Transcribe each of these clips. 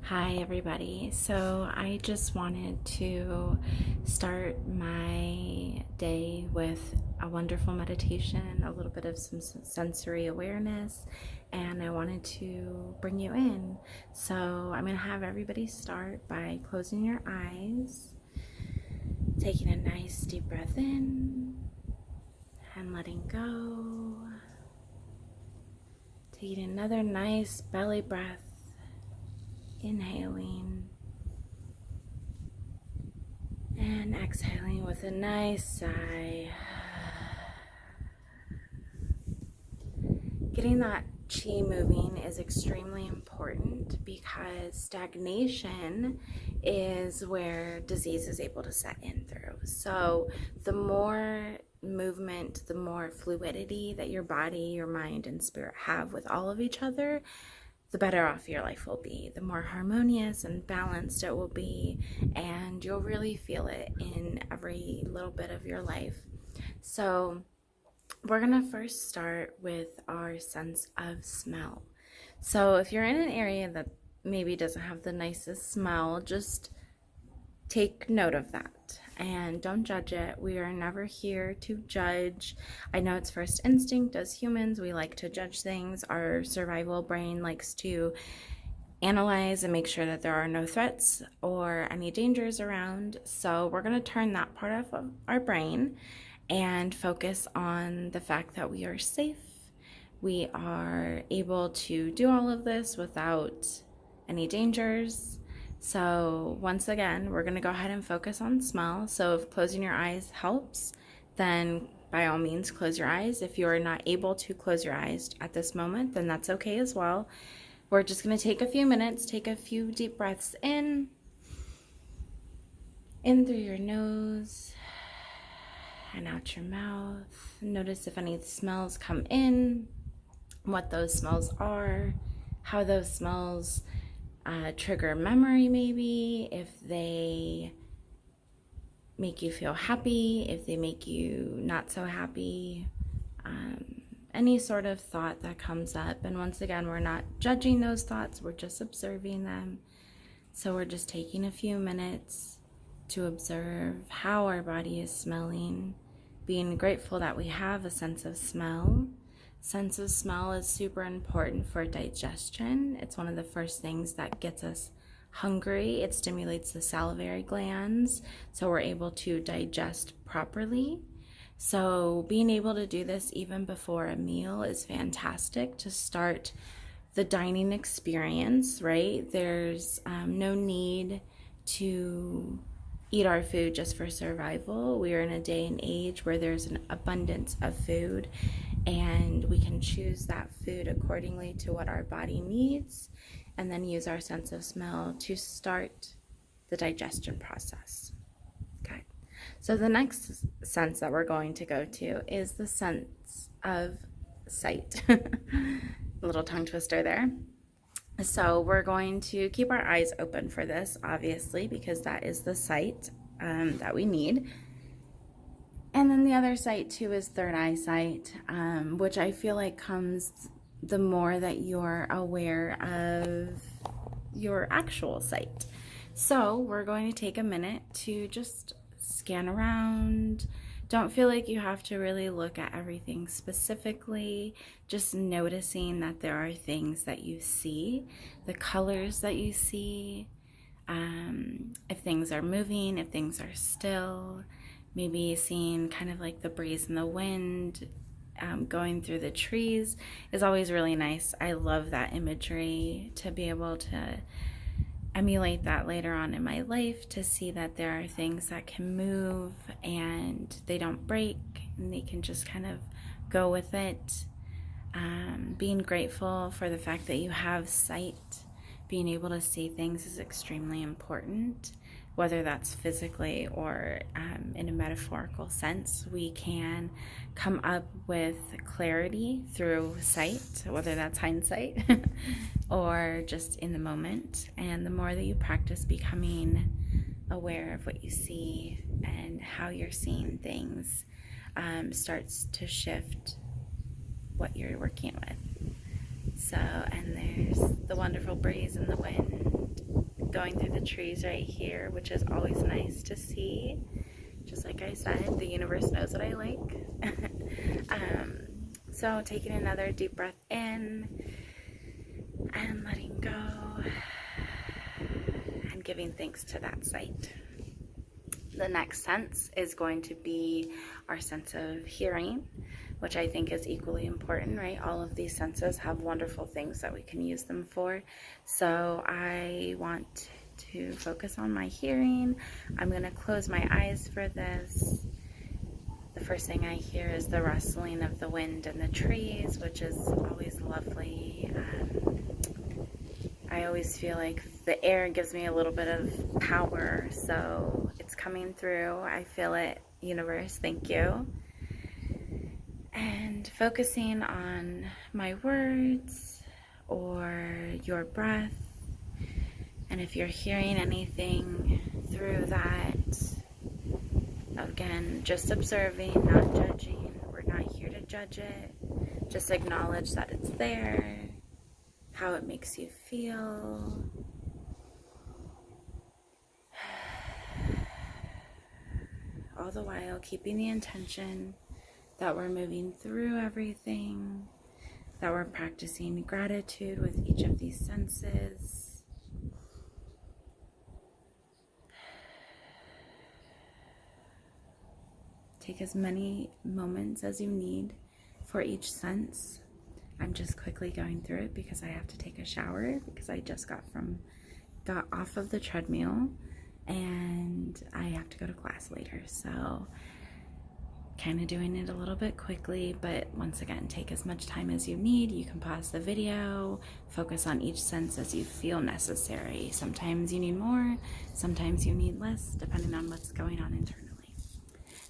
Hi, everybody. So, I just wanted to start my day with a wonderful meditation, a little bit of some sensory awareness, and I wanted to bring you in. So, I'm going to have everybody start by closing your eyes, taking a nice deep breath in, and letting go. Taking another nice belly breath. Inhaling and exhaling with a nice sigh. Getting that chi moving is extremely important because stagnation is where disease is able to set in through. So the more movement, the more fluidity that your body, your mind, and spirit have with all of each other, the better off your life will be, the more harmonious and balanced it will be, and you'll really feel it in every little bit of your life. So we're going to first start with our sense of smell. So if you're in an area that maybe doesn't have the nicest smell, just take note of that and don't judge it. We are never here to judge. I know it's first instinct as humans. We like to judge things. Our survival brain likes to analyze and make sure that there are no threats or any dangers around. So we're going to turn that part off of our brain and focus on the fact that we are safe. We are able to do all of this without any dangers. So once again, we're going to go ahead and focus on smell. So if closing your eyes helps, then by all means close your eyes. If you are not able to close your eyes at this moment, then that's okay as well. We're just going to take a few minutes, take a few deep breaths in through your nose and out your mouth. Notice if any smells come in, what those smells are, how those smells trigger memory, maybe, if they make you feel happy, if they make you not so happy, any sort of thought that comes up. And once again, we're not judging those thoughts, we're just observing them. So we're just taking a few minutes to observe how our body is smelling, being grateful that we have a sense of smell. Sense of smell is super important for digestion. It's one of the first things that gets us hungry. It stimulates the salivary glands, so we're able to digest properly. So being able to do this even before a meal is fantastic to start the dining experience, right? There's no need to eat our food just for survival. We are in a day and age where there's an abundance of food, and we can choose that food accordingly to what our body needs, and then use our sense of smell to start the digestion process. Okay. So the next sense that we're going to go to is the sense of sight. A little tongue twister there. So we're going to keep our eyes open for this, obviously, because that is the sight that we need. And then the other sight too is third eye sight, which I feel like comes the more that you're aware of your actual sight. So we're going to take a minute to just scan around. Don't feel like you have to really look at everything specifically, just noticing that there are things that you see, the colors that you see, if things are moving, if things are still, maybe seeing kind of like the breeze and the wind going through the trees is always really nice. I love that imagery, to be able to emulate that later on in my life, to see that there are things that can move and they don't break and they can just kind of go with it. Being grateful for the fact that you have sight, being able to see things is extremely important, whether that's physically or in a metaphorical sense. We can come up with clarity through sight, whether that's hindsight or just in the moment. And the more that you practice becoming aware of what you see and how you're seeing things, starts to shift what you're working with. So, and there's the wonderful breeze and the wind. going through the trees right here, which is always nice to see. Just like I said, the universe knows what I like. So taking another deep breath in and letting go and giving thanks to that sight. The next sense is going to be our sense of hearing, which I think is equally important, right? All of these senses have wonderful things that we can use them for. So I want to focus on my hearing. I'm going to close my eyes for this. The first thing I hear is the rustling of the wind in the trees, which is always lovely. I always feel like the air gives me a little bit of power, so it's coming through. I feel it, universe, thank you. And focusing on my words or your breath, and if you're hearing anything through that, again, just observing, not judging. We're not here to judge it. Just acknowledge that it's there, how it makes you feel. All the while keeping the intention that we're moving through everything, that we're practicing gratitude with each of these senses. Take as many moments as you need for each sense. I'm just quickly going through it because I have to take a shower because I just got off of the treadmill and I have to go to class later. So kind of doing it a little bit quickly, but once again, take as much time as you need. You can pause the video, focus on each sense as you feel necessary. Sometimes you need more, sometimes you need less, depending on what's going on internally.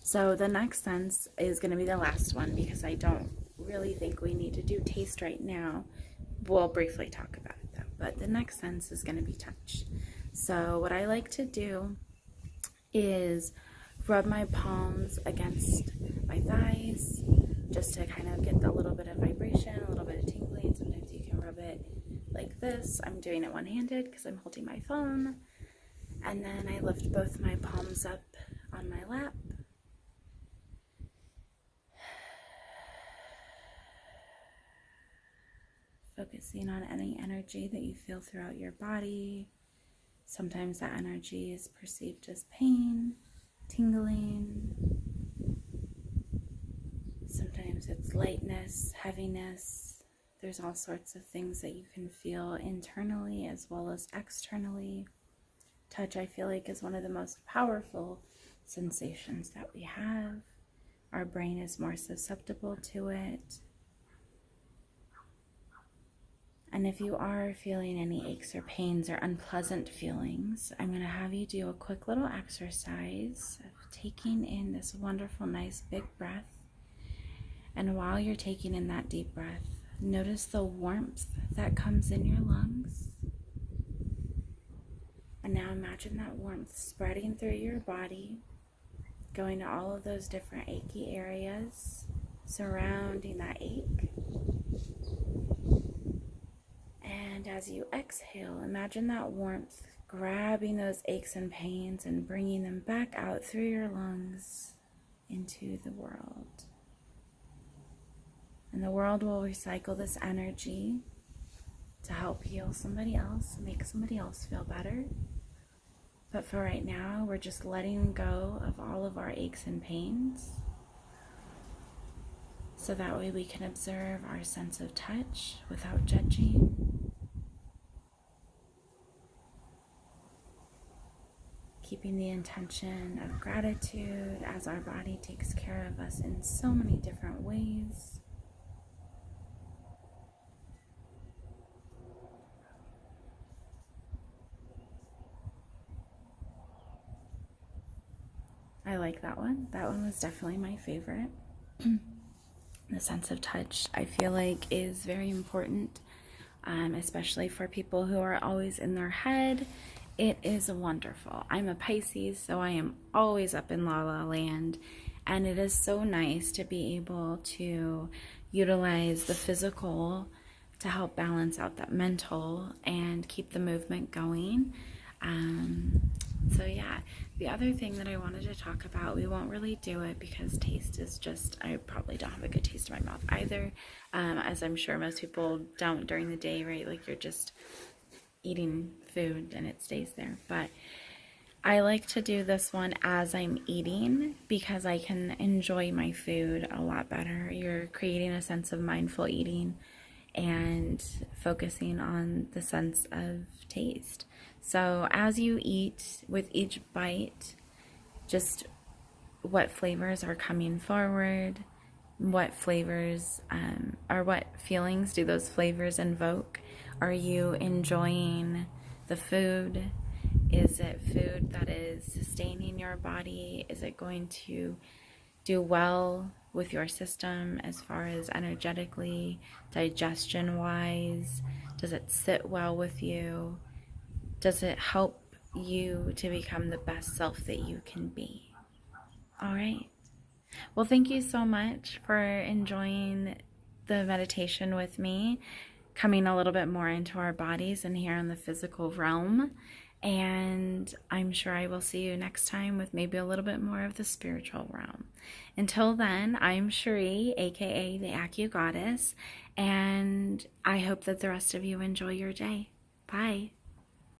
So the next sense is going to be the last one because I don't really think we need to do taste right now. We'll briefly talk about it though, but the next sense is going to be touch. So what I like to do is rub my palms against my thighs just to kind of get a little bit of vibration, a little bit of tingling. Sometimes you can rub it like this. I'm doing it one-handed because I'm holding my phone. And then I lift both my palms up on my lap. Focusing on any energy that you feel throughout your body. Sometimes that energy is perceived as pain, tingling. Sometimes it's lightness, heaviness. There's all sorts of things that you can feel internally as well as externally. Touch, I feel like, is one of the most powerful sensations that we have. Our brain is more susceptible to it. And if you are feeling any aches or pains or unpleasant feelings, I'm going to have you do a quick little exercise of taking in this wonderful, nice, big breath. And while you're taking in that deep breath, notice the warmth that comes in your lungs. And now imagine that warmth spreading through your body, going to all of those different achy areas surrounding that ache. And as you exhale, imagine that warmth grabbing those aches and pains and bringing them back out through your lungs into the world. And the world will recycle this energy to help heal somebody else, make somebody else feel better. But for right now, we're just letting go of all of our aches and pains. So that way we can observe our sense of touch without judging. Keeping the intention of gratitude as our body takes care of us in so many different ways. I like that one. That one was definitely my favorite. The sense of touch, I feel like, is very important, especially for people who are always in their head. It is wonderful. I'm a Pisces, so I am always up in la la land, and it is so nice to be able to utilize the physical to help balance out that mental and keep the movement going. So yeah, the other thing that I wanted to talk about, we won't really do it because taste is just, I probably don't have a good taste in my mouth either, as I'm sure most people don't during the day, right? Like you're just eating food and it stays there. But I like to do this one as I'm eating because I can enjoy my food a lot better. You're creating a sense of mindful eating and focusing on the sense of taste. So as you eat, with each bite, just what flavors are coming forward, what flavors or what feelings do those flavors invoke? Are you enjoying the food? Is it food that is sustaining your body? Is it going to do well with your system as far as energetically, digestion wise? Does it sit well with you? Does it help you to become the best self that you can be? All right. Well, thank you so much for enjoying the meditation with me, coming a little bit more into our bodies and here in the physical realm. And I'm sure I will see you next time with maybe a little bit more of the spiritual realm. Until then, I'm Cherie, aka the TheAcuGoddess, and I hope that the rest of you enjoy your day. Bye.